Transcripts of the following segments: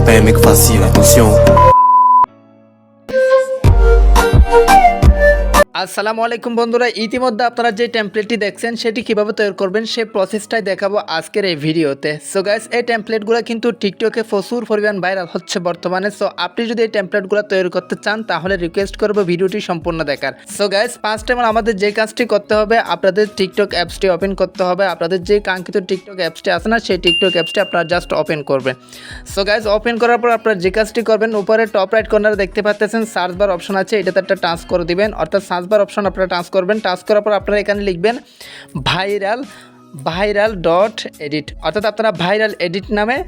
pas un mec facile, attention. আসসালামু আলাইকুম বন্ধুরা, ইতিমধ্যে আপনারা যে টেমপ্লেটটি দেখছেন সেটি কিভাবে তৈরি করবেন সেই প্রসেসটাই দেখাবো আজকের এই ভিডিওতে। সো গাইস, এই টেমপ্লেটগুলো কিন্তু টিকটকে প্রচুর পরিমাণ ভাইরাল হচ্ছে বর্তমানে। সো আপনি যদি এই টেমপ্লেটগুলো তৈরি করতে চান তাহলে রিকোয়েস্ট করবো ভিডিওটি সম্পূর্ণ দেখার। সো গাইস, ফার্স্ট টাইম আমাদের যে কাজটি করতে হবে, আপনাদের টিকটক অ্যাপসটি ওপেন করতে হবে। আপনাদের যে কাঙ্ক্ষিত টিকটক অ্যাপসটি আছে না, সেই টিকটক অ্যাপসটি আপনারা জাস্ট ওপেন করবেন। সো গাইস, ওপেন করার পর আপনারা যে কাজটি করবেন, উপরে টপ রাইট কর্নারে দেখতে পাচ্ছেন সার্চ বার অপশন আছে, এটাতে একটা টাচ করে দিবেন। অর্থাৎ সার্চ বার অপশন আপনারা টাচ করবেন। টাচ করার পর আপনারা এখানে লিখবেন ভাইরাল ডট এডিট, অর্থাৎ আপনারা ভাইরাল এডিট নামে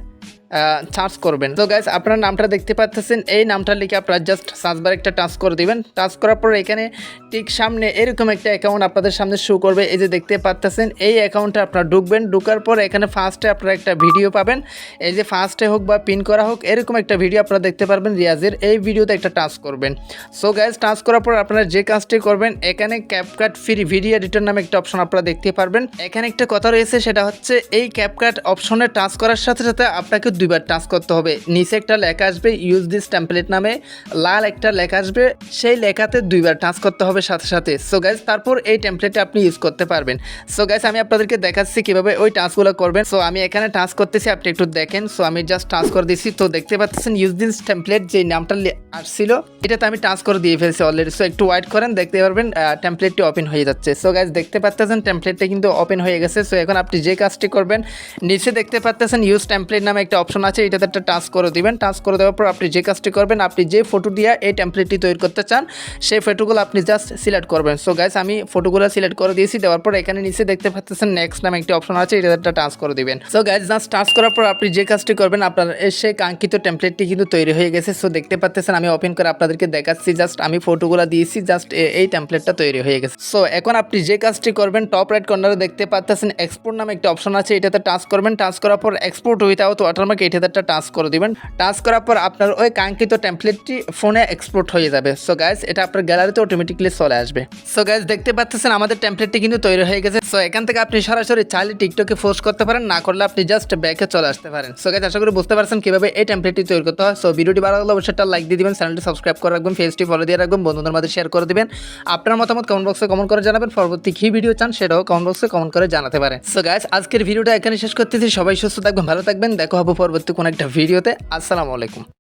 সার্চ করবেন। তো গাইস, আপনারা নামটা দেখতে পাচ্ছেন, এই নামটা লিখে আপনারা জাস্ট সার্চ বার একটা টাচ করে দিবেন। টাচ করার পর এখানে ঠিক সামনে এরকম একটা অ্যাকাউন্ট আপনাদের সামনে শো করবে, এই যে দেখতে পাচ্ছেন। এই অ্যাকাউন্টে আপনারা ঢুকবেন। ঢুকার পর এখানে ফার্স্টে আপনারা একটা ভিডিও পাবেন, এই যে ফার্স্টে হোক বা পিন করা হোক এরকম একটা ভিডিও আপনারা দেখতে পারবেন রিয়াজের। এই ভিডিওতে একটা টাচ করবেন। সো গাইস, টাচ করার পর আপনারা যে কাজটি করবেন, এখানে ক্যাপকাট ফ্রি ভিডিও এডিটর নামে একটা অপশন আপনারা দেখতে পারবেন। এখানে একটা কথা রয়েছে, সেটা হচ্ছে এই ক্যাপকাট অপশনে টাচ করার সাথে সাথে আপনাকে দুইবার টাচ করতে হবে। নিচে একটা লেখা আসবে ইউজ দিস টেমপ্লেট নামে, লাল একটা লেখা আসবে, সেই লেখাতে দুইবার টাচ করতে হবে সাথে সাথে। সো গাইস, তারপর এই টেমপ্লেটটা আপনি ইউজ করতে পারবেন। সো গাইস, আমি আপনাদেরকে দেখাচ্ছি কিভাবে ওই টাচগুলো করবেন। সো আমি এখানে টাচ করতেছি, আপনি একটু দেখেন। সো আমি জাস্ট টাচ করে দিচ্ছি। তো দেখতে পাচ্ছেন ইউজ দিস টেমপ্লেট যে নামটা আসছিল, এটাতে আমি টাচ করে দিয়ে ফেলছি অলরেডি। সো একটু ওয়েট করেন, দেখতে পারবেন টেমপ্লেটটি ওপেন হয়ে যাচ্ছে। সো গাইস, দেখতে পাচ্ছেন টেমপ্লেটটা কিন্তু ওপেন হয়ে গেছে। সো এখন আপনি যে কাজটি করবেন, নিচে দেখতে পাচ্ছেন ইউজ টেমপ্লেট নামে একটা অপশন আছে, এটাতে একটা টাচ করে দিবেন। টাচ করে দেওয়ার পর আপনি যে কাজটি করবেন, আপনি যে ফটো দিয়ে এই টেমপ্লেটটি তৈরি করতে চান সেই ফটোগুলো আপনি জাস্ট সিলেক্ট করবেন। সো গাইস, আমি ফটোগুলো সিলেক্ট করে দিয়েছি। দেওয়ার পর এখানে নিচে দেখতে পাচ্ছেন নেক্সট নামে একটি অপশন আছে, এটাতে একটা টাচ করে দিবেন। সো গাইস, জাস্ট টাচ করার পর আপনি যে কাজটি করবেন, আপনার সেই কাঙ্ক্ষিত টেমপ্লেটটি কিন্তু তৈরি হয়ে গেছে। সো দেখতে পাচ্ছেন, আমি ওপেন করে আপনাদেরকে দেখাচ্ছি। জাস্ট আমি ফটোগুলো দিয়েছি, জাস্ট এই টেমপ্লেটটা তৈরি হয়ে গেছে। সো এখন আপনি যে কাজটি করবেন, টপ রাইট কর্নারে দেখতে পাচ্ছেন এক্সপোর্ট নামে একটা অপশন আছে, এটাতে টাচ করবেন। টাচ করার পর এক্সপোর্ট উইথআউট ওয়াটারমার্ক, এটাতে একটা টাচ করে দিবেন। টাচ করার পর আপনার ওই কাঙ্ক্ষিত টেমপ্লেটটি ফোনে এক্সপোর্ট হয়ে যাবে। সো গাইস, এটা আপনার গ্যালারিতে অটোমেটিকলি চলে আসবে। সো গাইস, দেখতে পাচ্ছেন আমাদের টেমপ্লেটটি কিন্তু তৈরি হয়ে গেছে। সো এখান থেকে আপনি সরাসরি চাইলে টিকটকে পোস্ট করতে পারেন, না করলে আপনি জাস্ট ব্যাকে চলে আসতে পারেন। সো গাইস, আশা করি বুঝতে পারছেন কিভাবে এই টেমপ্লেটটি তৈরি করতে হয়। সো ভিডিওটি ভালো লাগলে অবশ্যই একটা লাইক দিয়ে দিবেন, চ্যানেলটি সাবস্ক্রাইব করে রাখবেন, পেজটি ফলো দিয়ে রাখবেন, বন্ধুদের মাঝে শেয়ার করে দিবেন। আপনার মতামত কমেন্ট বক্সে কমেন্ট করে জানাবেন। পরবর্তী কী ভিডিও চান সেটাও কমেন্ট বক্সে কমেন্ট করে জানাতে পারেন। সো গাইস, আজকের ভিডিওটা এখানে শেষ করতেছি। সবাই সুস্থ থাকবেন, ভালো থাকবেন। দেখা হবে পরবর্তী কোনো একটা ভিডিওতে। আসসালামু আলাইকুম।